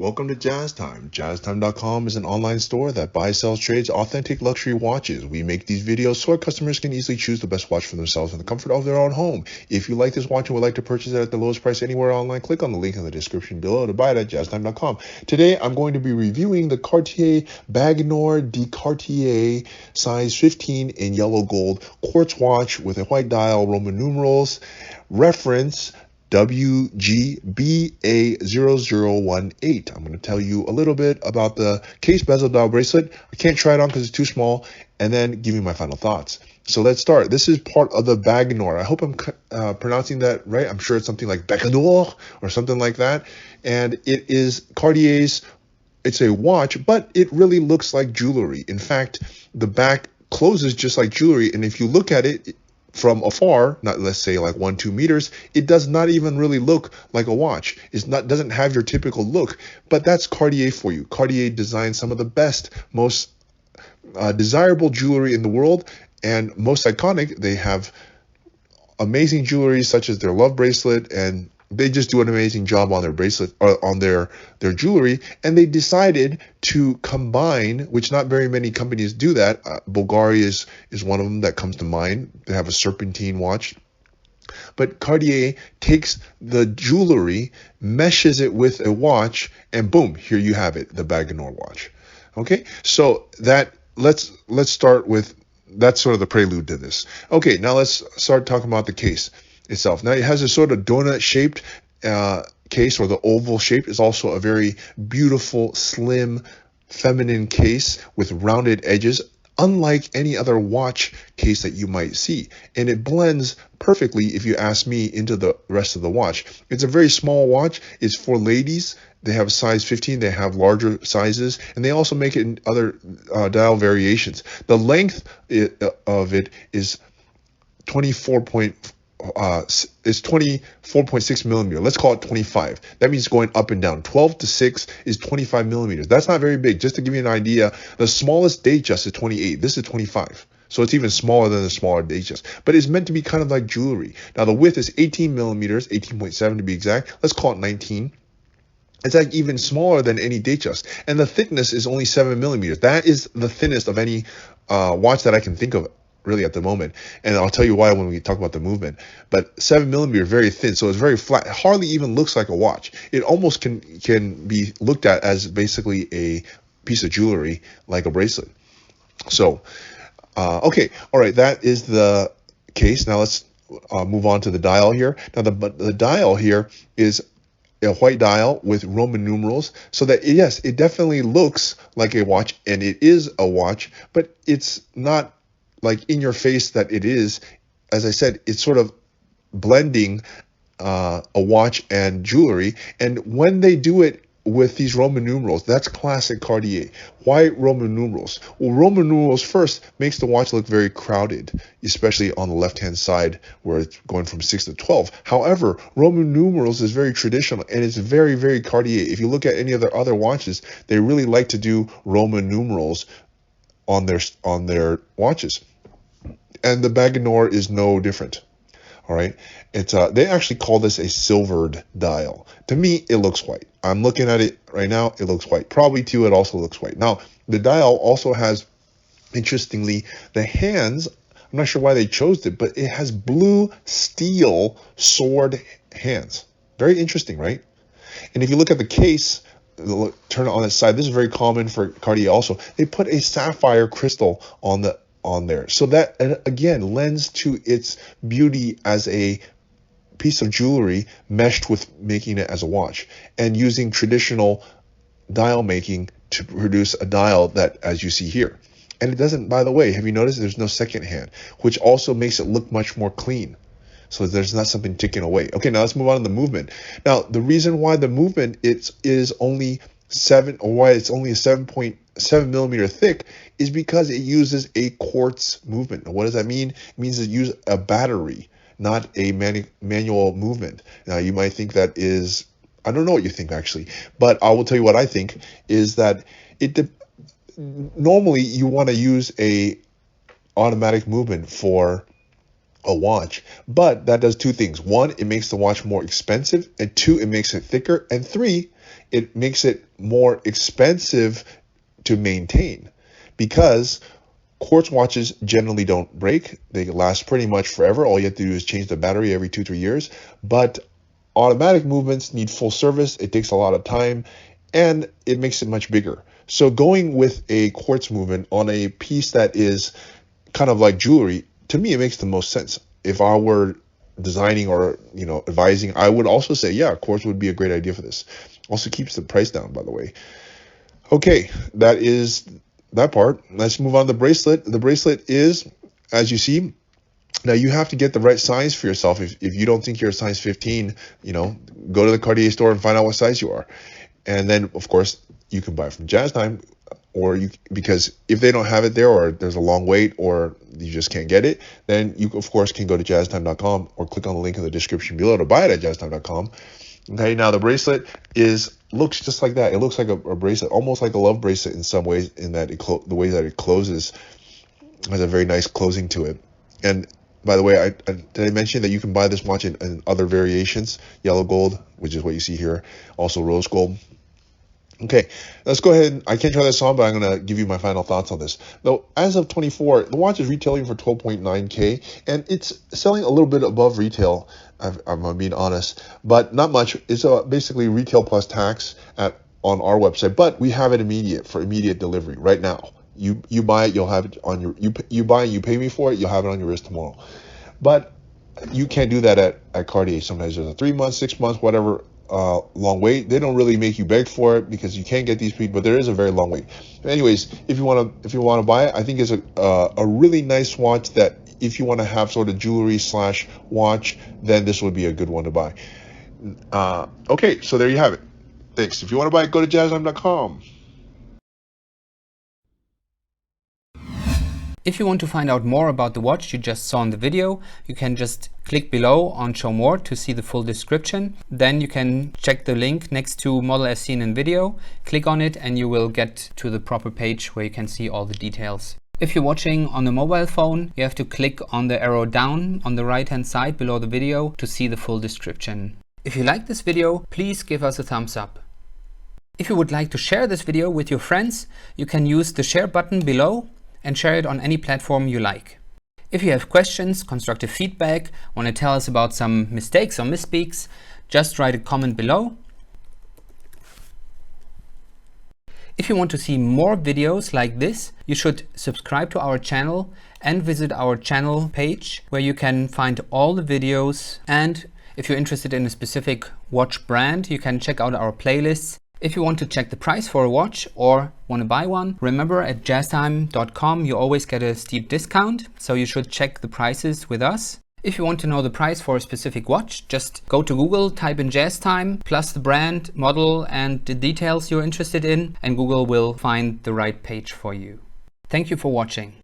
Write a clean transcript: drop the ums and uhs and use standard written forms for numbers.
Welcome to Jazz Time. JazzTime.com is an online store that buys, sells, trades authentic luxury watches. We make these videos so our customers can easily choose the best watch for themselves in the comfort of their own home. If you like this watch and would like to purchase it at the lowest price anywhere online, click on the link in the description below to buy it at JazzTime.com. Today, I'm going to be reviewing the Cartier Baignoire de Cartier size 15 in yellow gold quartz watch with a white dial, Roman numerals, reference WGBA0018. I'm going to tell you a little bit about the case bezel dial bracelet. I can't try it on because it's too small, and then give you my final thoughts. So let's start. This is part of the Baignoire. I hope I'm pronouncing that right. I'm sure it's something like Baignoire or something like that. And it is Cartier's, it's a watch, but it really looks like jewelry. In fact, the back closes just like jewelry. And if you look at it from afar, not let's say like 1-2 meters, it does not even really look like a watch. Doesn't have your typical look, but that's Cartier for you. Cartier designed some of the best, most desirable jewelry in the world, and most iconic. They have amazing jewelry such as their love bracelet, and they just do an amazing job on their bracelet, or on their jewelry. And they decided to combine, which not very many companies do that. Bulgari is one of them that comes to mind. They have a serpentine watch. But Cartier takes the jewelry, meshes it with a watch, and boom, here you have it, the Baignoire watch. Okay, so let's start with, that's sort of the prelude to this. Okay, now let's start talking about the case itself. Now it has a sort of donut shaped case, or the oval shape is also a very beautiful, slim, feminine case with rounded edges, unlike any other watch case that you might see. And it blends perfectly, if you ask me, into the rest of the watch. It's a very small watch. It's for ladies. They have size 15. They have larger sizes, and they also make it in other dial variations. The length of it is 24.6 millimeter. Let's call it 25. That means going up and down. 12 to 6 is 25 millimeters. That's not very big. Just to give you an idea, the smallest Datejust is 28. This is 25. So it's even smaller than the smaller Datejust. But it's meant to be kind of like jewelry. Now the width is 18 millimeters, 18.7 to be exact. Let's call it 19. It's like even smaller than any Datejust. And the thickness is only 7 millimeters. That is the thinnest of any watch that I can think of really at the moment. And I'll tell you why when we talk about the movement. But 7 millimeter, very thin, so it's very flat. It hardly even looks like a watch. It almost can be looked at as basically a piece of jewelry, like a bracelet. So, okay, all right, that is the case. Now let's move on to the dial here. Now the dial here is a white dial with Roman numerals, so that yes, it definitely looks like a watch, and it is a watch, but it's not like in your face that it is. As I said, it's sort of blending a watch and jewelry. And when they do it with these Roman numerals, that's classic Cartier. Why Roman numerals? Well, Roman numerals first makes the watch look very crowded, especially on the left-hand side where it's going from 6 to 12. However, Roman numerals is very traditional, and it's very, very Cartier. If you look at any of their other watches, they really like to do Roman numerals on their watches. And the Baignoire is no different. All right, it's they actually call this a silvered dial. To me, it looks white. I'm looking at it right now. It looks white. Probably to you, it also looks white. Now, the dial also has, interestingly, the hands. I'm not sure why they chose it, but it has blue steel sword hands. Very interesting, right? And if you look at the case, turn it on its side. This is very common for Cartier also. They put a sapphire crystal on there, so that again lends to its beauty as a piece of jewelry meshed with making it as a watch, and using traditional dial making to produce a dial that, as you see here. And it doesn't, by the way, have you noticed there's no second hand, which also makes it look much more clean. So there's not something ticking away. Okay, now let's move on to the movement. Now, the reason why the movement is only 7, or why it's only a 7.7 millimeter thick, is because it uses a quartz movement. Now, what does that mean? It means it uses a battery, not a manual movement. Now, you might think that is, I don't know what you think actually, but I will tell you what I think is that normally you want to use a automatic movement for a watch, but that does two things. One, it makes the watch more expensive, and two, it makes it thicker, and three, it makes it more expensive to maintain, because quartz watches generally don't break. They last pretty much forever. All you have to do is change the battery every 2-3 years, but automatic movements need full service. It takes a lot of time, and it makes it much bigger. So going with a quartz movement on a piece that is kind of like jewelry, to me, it makes the most sense. If I were designing or, advising, I would also say, yeah, quartz would be a great idea for this. Also keeps the price down, by the way. Okay, that is that part. Let's move on to the bracelet. The bracelet is, as you see, now you have to get the right size for yourself. If you don't think you're a size 15, go to the Cartier store and find out what size you are. And then, of course, you can buy it from Jazz Time, because if they don't have it there, or there's a long wait, or you just can't get it, then you of course can go to jazztime.com or click on the link in the description below to buy it at jazztime.com. Okay, now the bracelet looks just like that. It looks like a bracelet, almost like a love bracelet in some ways, in that the way that it closes has a very nice closing to it. And by the way, did I mention that you can buy this watch in other variations? Yellow gold, which is what you see here, also rose gold. Okay, let's go ahead. I can't try this on, but I'm going to give you my final thoughts on this. Though, as of 24, the watch is retailing for $12.9K, and it's selling a little bit above retail, I'm being honest, but not much. It's basically retail plus tax on our website, but we have it for immediate delivery right now. You buy it, you'll have it on your, you buy it, you pay me for it, you'll have it on your wrist tomorrow. But you can't do that at Cartier. Sometimes there's a 3 months, 6 months, whatever, long wait. They don't really make you beg for it because you can't get these people, but there is a very long wait. Anyways, if you want to buy it, I think it's a really nice watch that if you want to have sort of jewelry / watch, then this would be a good one to buy. Okay, so there you have it. Thanks. If you want to buy it, go to jazztime.com. If you want to find out more about the watch you just saw in the video, you can just click below on Show More to see the full description. Then you can check the link next to Model as seen in video, click on it, and you will get to the proper page where you can see all the details. If you're watching on a mobile phone, you have to click on the arrow down on the right hand side below the video to see the full description. If you like this video, please give us a thumbs up. If you would like to share this video with your friends, you can use the share button below and share it on any platform you like. If you have questions, constructive feedback, want to tell us about some mistakes or misspeaks, just write a comment below. If you want to see more videos like this, you should subscribe to our channel and visit our channel page where you can find all the videos. And if you're interested in a specific watch brand, you can check out our playlists. If you want to check the price for a watch or want to buy one, remember at jazztime.com you always get a steep discount, so you should check the prices with us. If you want to know the price for a specific watch, just go to Google, type in Jazz Time, plus the brand, model, and the details you're interested in, and Google will find the right page for you. Thank you for watching.